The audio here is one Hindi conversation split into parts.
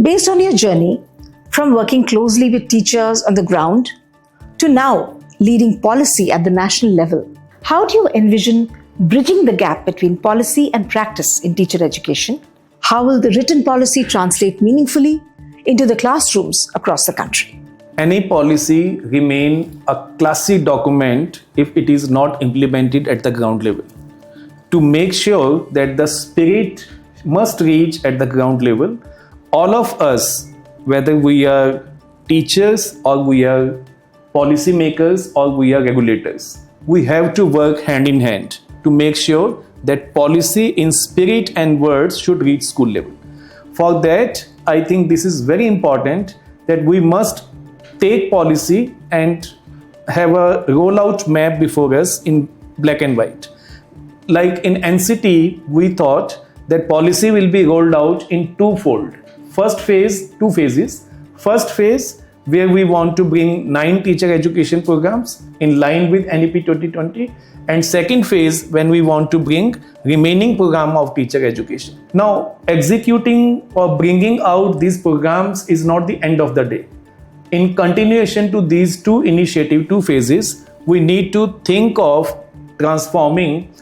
Based on your journey, from working closely with teachers on the ground to now leading policy at the national level, how do you envision bridging the gap between policy and practice in teacher education? How will the written policy translate meaningfully into the classrooms across the country? Any policy remain a classy document if it is not implemented at the ground level. To make sure that the spirit must reach at the ground level, all of us, whether we are teachers or we are policy makers or we are regulators, we have to work hand in hand to make sure that policy in spirit and words should reach school level. For that, I think this is very important that we must take policy and have a rollout map before us in black and white. Like in NCT, we thought that policy will be rolled out in twofold. First phase, two phases. First phase, where we want to bring 9 teacher education programs in line with NEP 2020. And second phase, when we want to bring remaining program of teacher education. Now, executing or bringing out these programs is not the end of the day. In continuation to these two initiatives, two phases, we need to think of transforming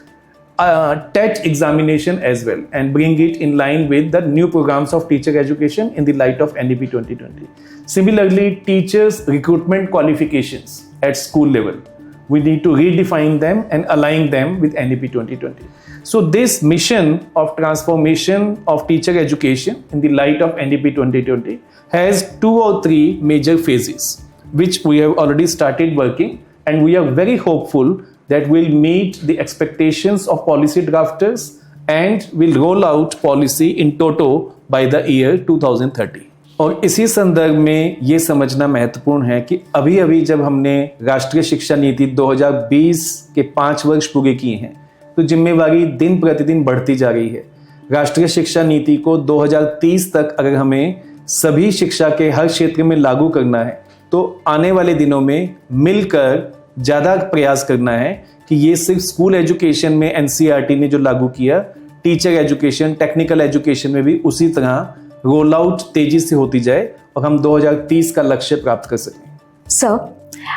TET examination as well and bring it in line with the new programs of teacher education in the light of NEP 2020. Similarly, teachers' recruitment qualifications at school level, we need to redefine them and align them with NEP 2020. So this mission of transformation of teacher education in the light of NEP 2020 has 2 or 3 major phases, which we have already started working, and we are very hopeful that we'll meet the expectations of policy drafters and will roll out policy in toto by the year 2030. और इसी संदर्भ में ये समझना महत्वपूर्ण है कि अभी जब हमने राष्ट्रीय शिक्षा नीति 2020 के 5 वर्ष पूरे किए हैं, तो जिम्मेवारी दिन प्रतिदिन बढ़ती जा रही है। राष्ट्रीय शिक्षा नीति को 2030 तक अगर हमें सभी शिक्षा के हर क्षेत्र में लागू करना है, तो आने वाले दिनों में मिलकर ज़्यादा प्रयास करना है कि ये सिर्फ स्कूल एजुकेशन में NCERT ने जो लागू किया, टीचर एजुकेशन, टेक्निकल एजुकेशन में भी उसी तरह रोल आउट तेजी से होती जाए और हम 2030 का लक्ष्य प्राप्त कर सकें। Sir,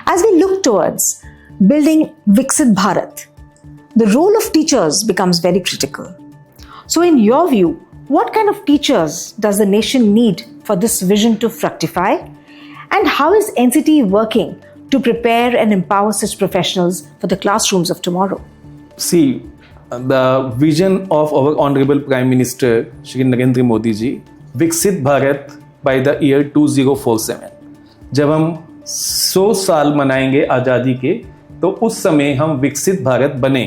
as we look towards building Viksit Bharat, the role of teachers becomes very critical. So in your view, what kind of teachers does the nation need for this vision to fructify? And how is NCT working to prepare and empower such professionals for the classrooms of tomorrow? See, the vision of our Honorable Prime Minister, Shri Narendra Modi ji, विकसित भारत बाय द ईयर 2047, जब हम 100 साल मनाएंगे आज़ादी के, तो उस समय हम विकसित भारत बने।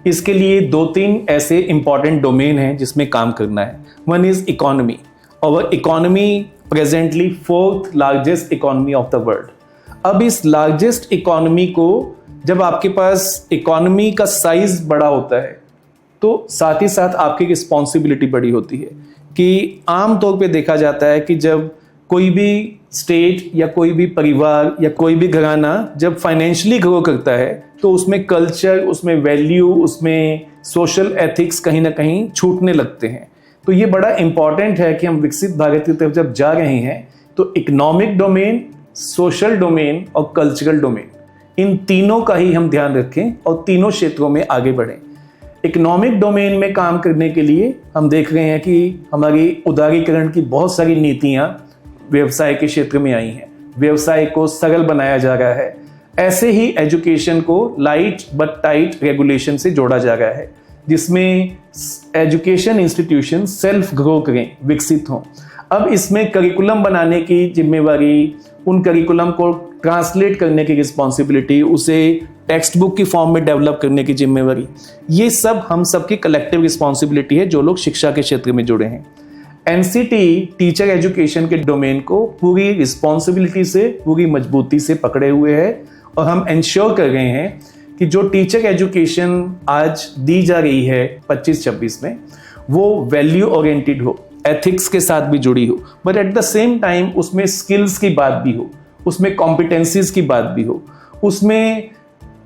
इसके लिए 2-3 ऐसे इंपॉर्टेंट डोमेन हैं जिसमें काम करना है। One is economy. और economy presently 4th largest economy of the world. अब इस लार्जेस्ट इकोनॉमी को, जब आपके पास इकोनॉमी का साइज बड़ा होता है, तो साथ ही साथ आपकी रिस्पॉन्सिबिलिटी बड़ी होती है कि आम तौर पे देखा जाता है कि जब कोई भी स्टेट या कोई भी परिवार या कोई भी घराना जब फाइनेंशियली ग्रो करता है, तो उसमें कल्चर, उसमें वैल्यू, उसमें सोशल एथिक्स कहीं ना कहीं छूटने लगते हैं। तो ये बड़ा इंपॉर्टेंट है कि हम विकसित भारत की तरफ जब जा रहे हैं, तो इकोनॉमिक डोमेन, सोशल डोमेन और कल्चरल डोमेन, इन तीनों का ही हम ध्यान रखें और तीनों क्षेत्रों में आगे बढ़ें। इकोनॉमिक डोमेन में काम करने के लिए हम देख रहे हैं कि हमारी उदारीकरण की बहुत सारी नीतियां व्यवसाय के क्षेत्र में आई हैं। व्यवसाय को सरल बनाया जा रहा है। ऐसे ही एजुकेशन को लाइट बट टाइट रेगुलेशन से जोड़ा जा रहा है, जिसमें एजुकेशन इंस्टीट्यूशन सेल्फ ग्रो करें, विकसित हों। अब इसमें करिकुलम बनाने की जिम्मेवारी, उन करिकुलम को ट्रांसलेट करने की रिस्पॉन्सिबिलिटी, उसे टेक्स्ट बुक की फॉर्म में डेवलप करने की जिम्मेवारी, ये सब हम सबकी कलेक्टिव रिस्पॉन्सिबिलिटी है जो लोग शिक्षा के क्षेत्र में जुड़े हैं। NCT टीचर एजुकेशन के डोमेन को पूरी रिस्पॉन्सिबिलिटी से, पूरी मजबूती से पकड़े हुए है और हम इंश्योर कर रहे हैं कि जो टीचर एजुकेशन आज दी जा रही है 25-26 में, वो वैल्यू ओरिएंटेड हो, एथिक्स के साथ भी जुड़ी हो, but at the same time उसमें स्किल्स की बात भी हो, उसमें कॉम्पिटेंसीज की बात भी हो, उसमें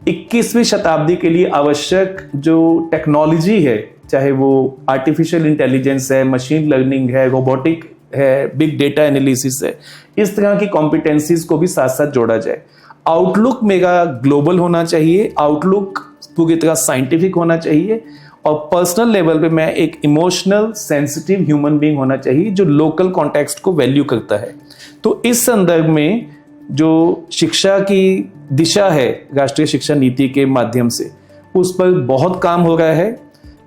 21वीं शताब्दी के लिए आवश्यक जो टेक्नोलॉजी है, चाहे वो आर्टिफिशियल इंटेलिजेंस है, मशीन लर्निंग है, रोबोटिक है, बिग डेटा एनालिसिस है, इस तरह की कॉम्पिटेंसीज को भी साथ साथ जोड़ा जाए। आउटलुक मेरा ग्लोबल होना चाहिए, आउटलुक पूरी तरह साइंटिफिक होना चाहिए, और पर्सनल लेवल पे मैं एक इमोशनल सेंसिटिव ह्यूमन बीइंग होना चाहिए जो लोकल कॉन्टेक्स्ट को वैल्यू करता है। तो इस संदर्भ में जो शिक्षा की दिशा है राष्ट्रीय शिक्षा नीति के माध्यम से, उस पर बहुत काम हो रहा है।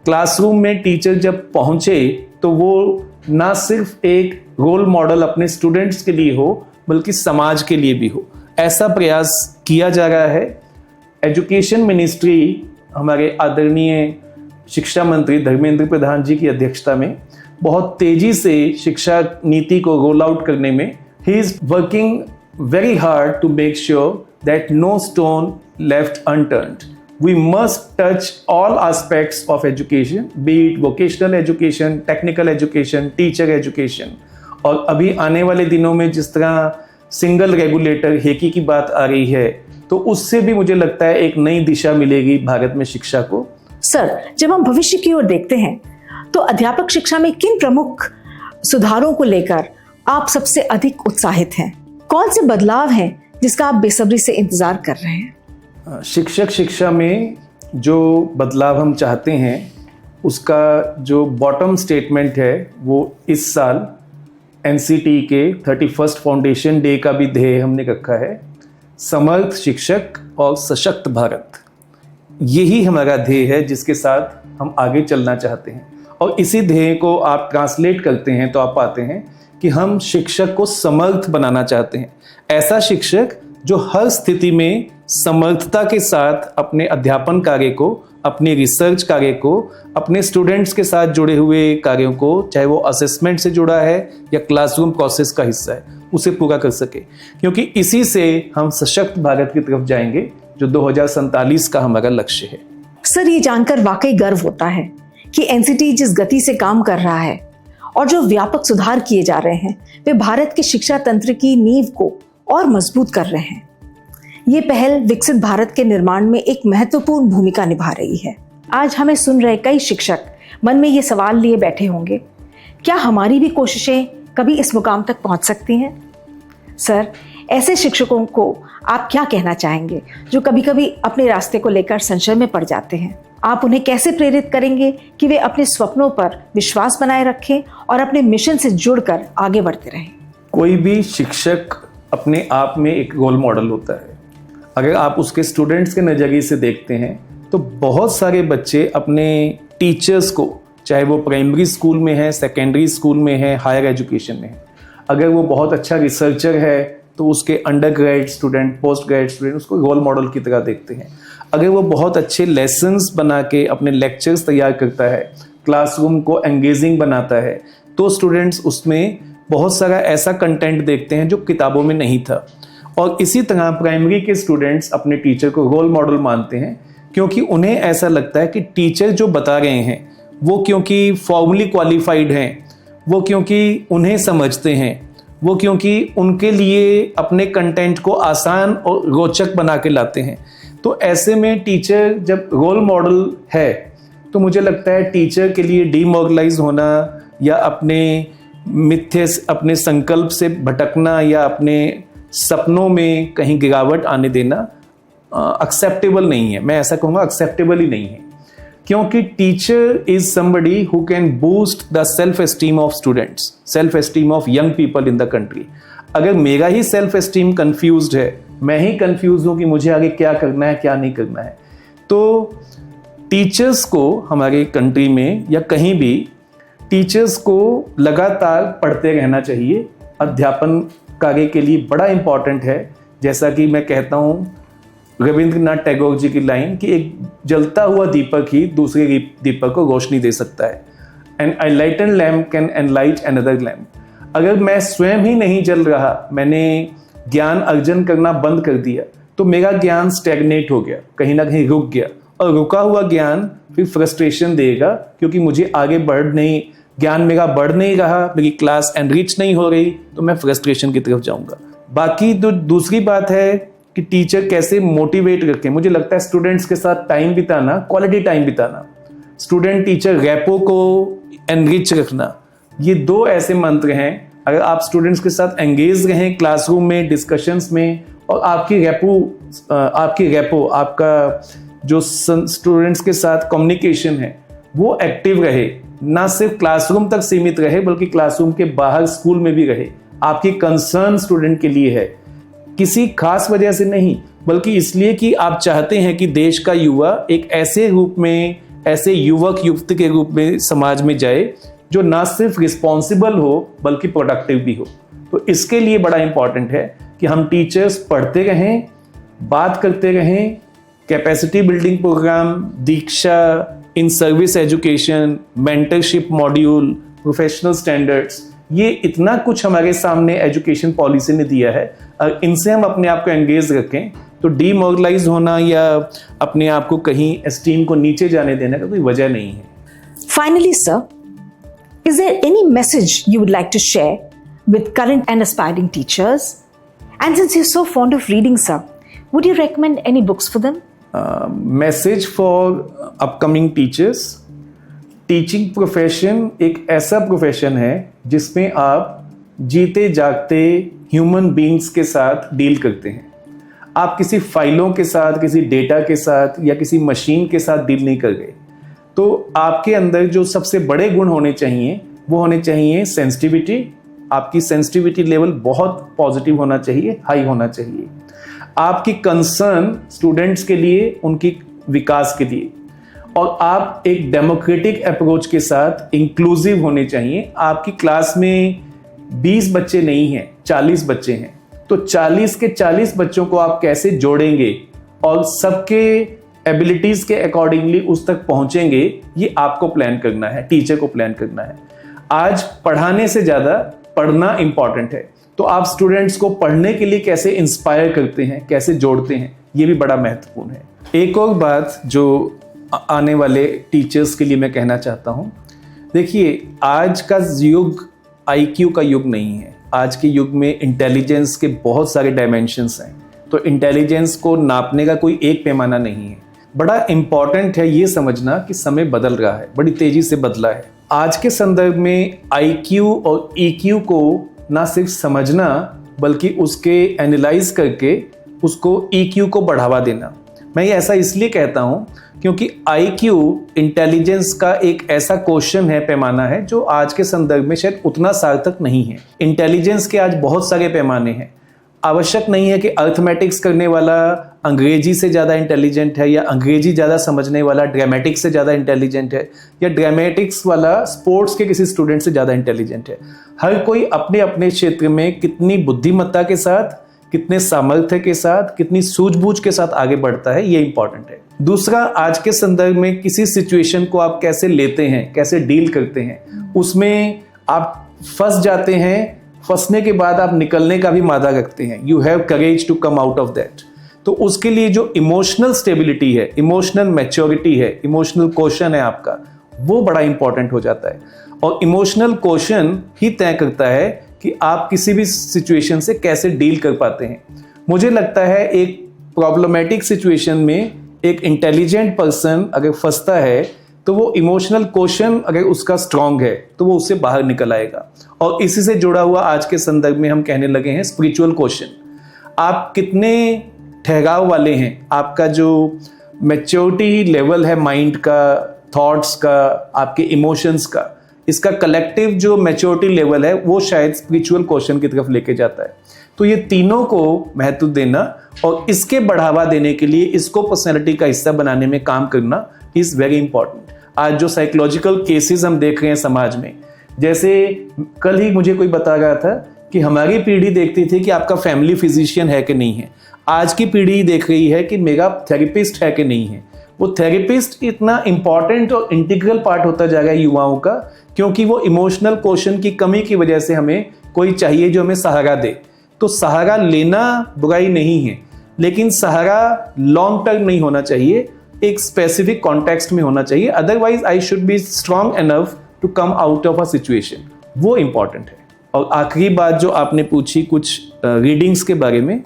क्लासरूम में टीचर जब पहुंचे तो वो ना सिर्फ एक रोल मॉडल अपने स्टूडेंट्स के लिए हो बल्कि समाज के लिए भी हो, ऐसा प्रयास किया जा रहा है। एजुकेशन मिनिस्ट्री हमारे आदरणीय शिक्षा मंत्री धर्मेंद्र प्रधान जी की अध्यक्षता में बहुत तेजी से शिक्षा नीति को रोल आउट करने में he is working very hard to make sure that no stone left unturned. We must touch all aspects of education, be it vocational education, technical education, teacher education. और अभी आने वाले दिनों में जिस तरह सिंगल रेगुलेटर हेकी की बात आ रही है, तो उससे भी मुझे लगता है एक नई दिशा मिलेगी भारत में शिक्षा को। सर, जब हम भविष्य की ओर देखते हैं तो अध्यापक शिक्षा में किन प्रमुख सुधारों को लेकर आप सबसे अधिक उत्साहित हैं? कौन से बदलाव हैं जिसका आप बेसब्री से इंतजार कर रहे हैं? शिक्षक शिक्षा में जो बदलाव हम चाहते हैं उसका जो बॉटम स्टेटमेंट है वो इस साल एनसीटी के 31st फाउंडेशन डे का भी ध्येय हमने रखा है, समर्थ शिक्षक और सशक्त भारत। यही हमारा ध्येय है जिसके साथ हम आगे चलना चाहते हैं, और इसी ध्येय को आप ट्रांसलेट करते हैं तो आप पाते हैं कि हम शिक्षक को समर्थ बनाना चाहते हैं। ऐसा शिक्षक जो हर स्थिति में समर्थता के साथ अपने अध्यापन कार्य को, अपने रिसर्च कार्य को, अपने स्टूडेंट्स के साथ जुड़े हुए कार्यों को, चाहे वो असेसमेंट से जुड़ा है या क्लासरूम प्रोसेस का हिस्सा है, उसे पूरा कर सके, क्योंकि इसी से हम सशक्त भारत की तरफ जाएंगे जो 2047 का हमारा लक्ष्य है। सर, ये जानकर वाकई गर्व होता है कि एनसीटी जिस गति से काम कर रहा है और जो व्यापक सुधार किए जा रहे हैं वे भारत के शिक्षा तंत्र की नींव को और मजबूत कर रहे हैं। ये पहल विकसित भारत के निर्माण में एक महत्वपूर्ण भूमिका निभा रही है। आज हमें सुन रहे कई शिक्षक मन में ये सवाल लिए बैठे होंगे, क्या हमारी भी कोशिशें कभी इस मुकाम तक पहुंच सकती हैं? सर, ऐसे शिक्षकों को आप क्या कहना चाहेंगे जो कभी कभी अपने रास्ते को लेकर संशय में पड़ जाते हैं? आप उन्हें कैसे प्रेरित करेंगे कि वे अपने सपनों पर विश्वास बनाए रखें और अपने मिशन से जुड़कर आगे बढ़ते रहें? कोई भी शिक्षक अपने आप में एक रोल मॉडल होता है। अगर आप उसके स्टूडेंट्स के नज़रिए से देखते हैं तो बहुत सारे बच्चे अपने टीचर्स को, चाहे वो प्राइमरी स्कूल में है, सेकेंडरी स्कूल में है, हायर एजुकेशन में है, अगर वो बहुत अच्छा रिसर्चर है तो उसके under grade student, post grade student उसको रोल मॉडल की तरह देखते हैं। अगर वो बहुत अच्छे लेसन्स बना के अपने लेक्चर्स तैयार करता है, क्लासरूम को एंगेजिंग बनाता है, तो स्टूडेंट्स उसमें बहुत सारा ऐसा कंटेंट देखते हैं जो किताबों में नहीं था। और इसी तरह प्राइमरी के स्टूडेंट्स अपने टीचर को रोल मॉडल मानते हैं, क्योंकि उन्हें ऐसा लगता है कि टीचर जो बता रहे हैं वो क्योंकि फॉर्मली क्वालिफाइड हैं, वो क्योंकि उन्हें समझते हैं, वो क्योंकि उनके लिए अपने कंटेंट को आसान और रोचक बना के लाते हैं। तो ऐसे में टीचर जब रोल मॉडल है तो मुझे लगता है टीचर के लिए डीमोरलाइज होना या अपने संकल्प से भटकना या अपने सपनों में कहीं गिरावट आने देना एक्सेप्टेबल नहीं है। मैं ऐसा कहूँगा, एक्सेप्टेबल ही नहीं है, क्योंकि teacher is somebody who can boost the self esteem of students, self esteem of young people in the country. अगर मेरा ही सेल्फ एस्टीम कंफ्यूज्ड है, मैं ही कंफ्यूज हूँ कि मुझे आगे क्या करना है क्या नहीं करना है, तो टीचर्स को हमारे कंट्री में या कहीं भी टीचर्स को लगातार पढ़ते रहना चाहिए। अध्यापन कार्य के लिए बड़ा इंपॉर्टेंट है। जैसा कि मैं कहता हूँ रविंद्रनाथ टैगोर जी की लाइन कि एक जलता हुआ दीपक ही दूसरे दीपक को रोशनी दे सकता है। And a lightened lamp can enlight another lamp। अगर मैं स्वयं ही नहीं जल रहा, मैंने ज्ञान अर्जन करना बंद कर दिया, तो मेरा ज्ञान स्टैग्नेट हो गया, कहीं ना कहीं रुक गया, और रुका हुआ ज्ञान फिर फ्रस्ट्रेशन देगा, क्योंकि मुझे आगे ज्ञान मेरा बढ़ नहीं रहा, मेरी क्लास एनरिच नहीं हो रही, तो मैं फ्रस्ट्रेशन की तरफ जाऊंगा। बाकी तो दूसरी बात है कि टीचर कैसे मोटिवेट रखें। मुझे लगता है स्टूडेंट्स के साथ टाइम बिताना, क्वालिटी टाइम बिताना, स्टूडेंट टीचर रैपो को एनरिच रखना, ये दो ऐसे मंत्र हैं अगर आप स्टूडेंट्स के साथ एंगेज रहें क्लासरूम में, डिस्कशंस में, और आपकी रेपो आपका जो स्टूडेंट्स के साथ कम्युनिकेशन है वो एक्टिव रहे, ना सिर्फ क्लासरूम तक सीमित रहे बल्कि क्लासरूम के बाहर स्कूल में भी रहे, आपकी कंसर्न स्टूडेंट के लिए है, किसी खास वजह से नहीं बल्कि इसलिए कि आप चाहते हैं कि देश का युवा एक ऐसे रूप में, ऐसे युवक युवती के रूप में समाज में जाए जो ना सिर्फ रिस्पॉन्सिबल हो बल्कि प्रोडक्टिव भी हो। तो इसके लिए बड़ा इंपॉर्टेंट है कि हम टीचर्स पढ़ते रहें, बात करते रहें, capacity building program, Diksha, in service education, mentorship module, professional standards, ये इतना कुछ हमारे सामने एजुकेशन पॉलिसी ने दिया है। और इनसे हम अपने आप को एंगेज रखें तो डीमोरलाइज होना या अपने आप को कहीं एस्टीम को नीचे जाने देने का कोई वजह नहीं है। Finally, sir, is there any message you would like to share with current and aspiring teachers? And since you're so fond of reading, sir, would you recommend any books for them? Message for upcoming teachers: teaching profession एक ऐसा प्रोफेशन है जिसमें आप जीते जागते ह्यूमन बीइंग्स के साथ डील करते हैं। आप किसी फाइलों के साथ, किसी डेटा के साथ या किसी मशीन के साथ डील नहीं कर रहे। तो आपके अंदर जो सबसे बड़े गुण होने चाहिए वो होने चाहिए सेंसिटिविटी। आपकी सेंसिटिविटी लेवल बहुत पॉजिटिव होना चाहिए, हाई होना चाहिए। आपकी कंसर्न स्टूडेंट्स के लिए, उनकी विकास के लिए, और आप एक डेमोक्रेटिक अप्रोच के साथ इंक्लूसिव होने चाहिए। आपकी क्लास में 20 बच्चे नहीं हैं, 40 बच्चे हैं, तो 40 के 40 बच्चों को आप कैसे जोड़ेंगे और सबके एबिलिटीज के अकॉर्डिंगली उस तक पहुंचेंगे, ये आपको प्लान करना है, टीचर को प्लान करना है। आज पढ़ाने से ज्यादा पढ़ना इंपॉर्टेंट है, तो आप स्टूडेंट्स को पढ़ने के लिए कैसे इंस्पायर करते हैं, कैसे जोड़ते हैं, ये भी बड़ा महत्वपूर्ण है। एक और बात जो आने वाले टीचर्स के लिए मैं कहना चाहता हूं, देखिए आज का युग IQ का युग नहीं है। आज के युग में इंटेलिजेंस के बहुत सारे डायमेंशंस हैं, तो इंटेलिजेंस को नापने का कोई एक पैमाना नहीं है। बड़ा इंपॉर्टेंट है ये समझना कि समय बदल रहा है, बड़ी तेजी से बदला है। आज के संदर्भ में IQ और EQ को ना सिर्फ समझना बल्कि उसके एनालाइज करके उसको EQ को बढ़ावा देना। मैं ये ऐसा इसलिए कहता हूँ क्योंकि IQ इंटेलिजेंस का एक ऐसा क्वेश्चन है, पैमाना है, जो आज के संदर्भ में शायद उतना सार्थक नहीं है। इंटेलिजेंस के आज बहुत सारे पैमाने हैं। आवश्यक नहीं है कि अर्थमेटिक्स करने वाला अंग्रेजी से ज़्यादा इंटेलिजेंट है, या अंग्रेजी ज़्यादा समझने वाला ड्रामेटिक्स से ज़्यादा इंटेलिजेंट है, या ड्रामेटिक्स वाला स्पोर्ट्स के किसी स्टूडेंट से ज़्यादा इंटेलिजेंट है। हर कोई अपने अपने क्षेत्र में कितनी बुद्धिमत्ता के साथ, कितने सामर्थ्य के साथ, कितनी सूझबूझ के साथ आगे बढ़ता है, ये इंपॉर्टेंट है। दूसरा, आज के संदर्भ में किसी सिचुएशन को आप कैसे लेते हैं, कैसे डील करते हैं, उसमें आप फंस जाते हैं, फंसने के बाद आप निकलने का भी मादा रखते हैं। You have courage to come out of that. तो उसके लिए जो इमोशनल स्टेबिलिटी है, इमोशनल मैच्योरिटी है, इमोशनल क्वेश्चन है आपका, वो बड़ा इंपॉर्टेंट हो जाता है। और इमोशनल क्वेश्चन ही तय करता है कि आप किसी भी सिचुएशन से कैसे डील कर पाते हैं। मुझे लगता है एक प्रॉब्लमेटिक सिचुएशन में एक इंटेलिजेंट पर्सन अगर फंसता है तो वो इमोशनल क्वेश्चन अगर उसका स्ट्रांग है तो वो उससे बाहर निकल आएगा। और इसी से जुड़ा हुआ आज के संदर्भ में हम कहने लगे हैं स्पिरिचुअल क्वेश्चन। आप कितने ठहराव वाले हैं, आपका जो मैच्योरिटी लेवल है माइंड का, थॉट्स का, आपके इमोशंस का, इसका कलेक्टिव जो मैच्योरिटी लेवल है वो शायद स्पिरिचुअल क्वेश्चन की तरफ लेके जाता है। तो ये तीनों को महत्व देना और इसके बढ़ावा देने के लिए इसको पर्सनैलिटी का हिस्सा बनाने में काम करना इज वेरी इंपॉर्टेंट। आज जो साइकोलॉजिकल केसेस हम देख रहे हैं समाज में, जैसे कल ही मुझे कोई बता रहा था कि हमारी पीढ़ी देखती थी कि आपका फैमिली फिजिशियन है कि नहीं है, आज की पीढ़ी देख रही है कि मेरा थेरेपिस्ट है कि नहीं है। वो थेरेपिस्ट इतना इंपॉर्टेंट और इंटीग्रल पार्ट होता जाएगा युवाओं का, क्योंकि वो इमोशनल क्वेश्चन की कमी की वजह से हमें कोई चाहिए जो हमें सहारा दे। तो सहारा लेना बुराई नहीं है, लेकिन सहारा लॉन्ग टर्म नहीं होना चाहिए, एक स्पेसिफिक कॉन्टेक्स्ट में होना चाहिए। Otherwise I should be strong enough to come out of a situation, वो इंपॉर्टेंट है। और आखिरी बात जो आपने पूछी कुछ रीडिंग्स के बारे में,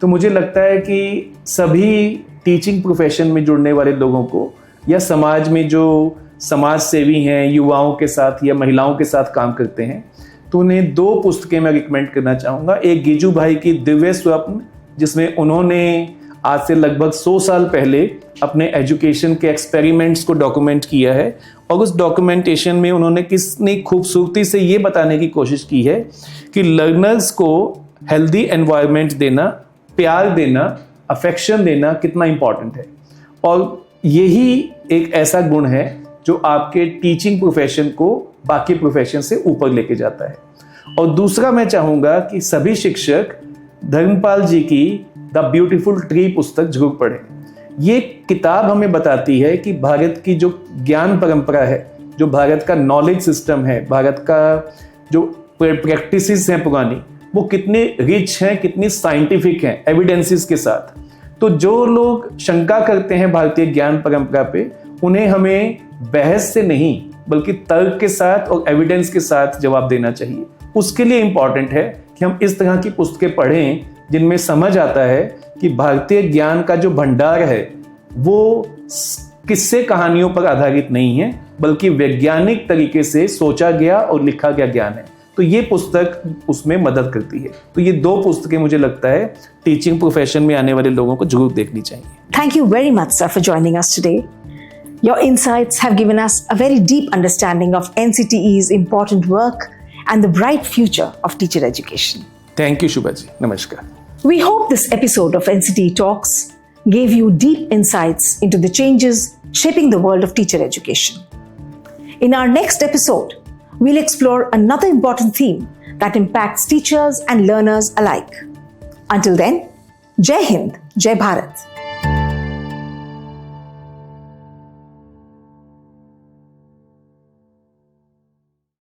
तो मुझे लगता है कि सभी टीचिंग प्रोफेशन में जुड़ने वाले लोगों को या समाज में जो समाज सेवी हैं, युवाओं के साथ या महिलाओं के साथ काम करते हैं, तो उन्हें 2 पुस्तकें मैं रिकमेंड करना चाहूँगा। एक गिजू भाई की दिव्य स्वप्न, जिसमें उन्होंने आज से लगभग 100 साल पहले अपने एजुकेशन के एक्सपेरिमेंट्स को डॉक्यूमेंट किया है, और उस डॉक्यूमेंटेशन में उन्होंने कितनी खूबसूरती से ये बताने की कोशिश की है कि लर्नर्स को हेल्दी एनवायरनमेंट देना, प्यार देना, अफेक्शन देना कितना इंपॉर्टेंट है। और यही एक ऐसा गुण है जो आपके टीचिंग प्रोफेशन को बाकी प्रोफेशन से ऊपर लेके जाता है। और दूसरा मैं चाहूँगा कि सभी शिक्षक धर्मपाल जी की द ब्यूटीफुल ट्री पुस्तक जरूर पढ़ें। ये किताब हमें बताती है कि भारत की जो ज्ञान परंपरा है, जो भारत का नॉलेज सिस्टम है, भारत का जो प्रैक्टिसेस हैं पुरानी, वो कितने रिच हैं, कितनी साइंटिफिक हैं एविडेंसेस के साथ। तो जो लोग शंका करते हैं भारतीय ज्ञान परंपरा पे, उन्हें हमें बहस से नहीं बल्कि तर्क के साथ और एविडेंस के साथ जवाब देना चाहिए। उसके लिए इंपॉर्टेंट है कि हम इस तरह की पुस्तकें पढ़ें जिनमें समझ आता है कि भारतीय ज्ञान का जो भंडार है वो किस्से कहानियों पर आधारित नहीं है, बल्कि वैज्ञानिक तरीके से सोचा गया और लिखा गया ज्ञान है। तो ये पुस्तक उसमें मदद करती है। तो ये 2 पुस्तकें मुझे लगता है टीचिंग प्रोफेशन में आने वाले लोगों को जरूर देखनी चाहिए। Thank you very much, sir, for joining us today. Your insights have given us a very deep understanding of NCTE's important work and the bright future of teacher education. Thank you Shubha ji, नमस्कार। We hope this episode of NCTE Talks gave you deep insights into the changes shaping the world of teacher education. In our next episode, we'll explore another important theme that impacts teachers and learners alike. Until then, Jai Hind, Jai Bharat.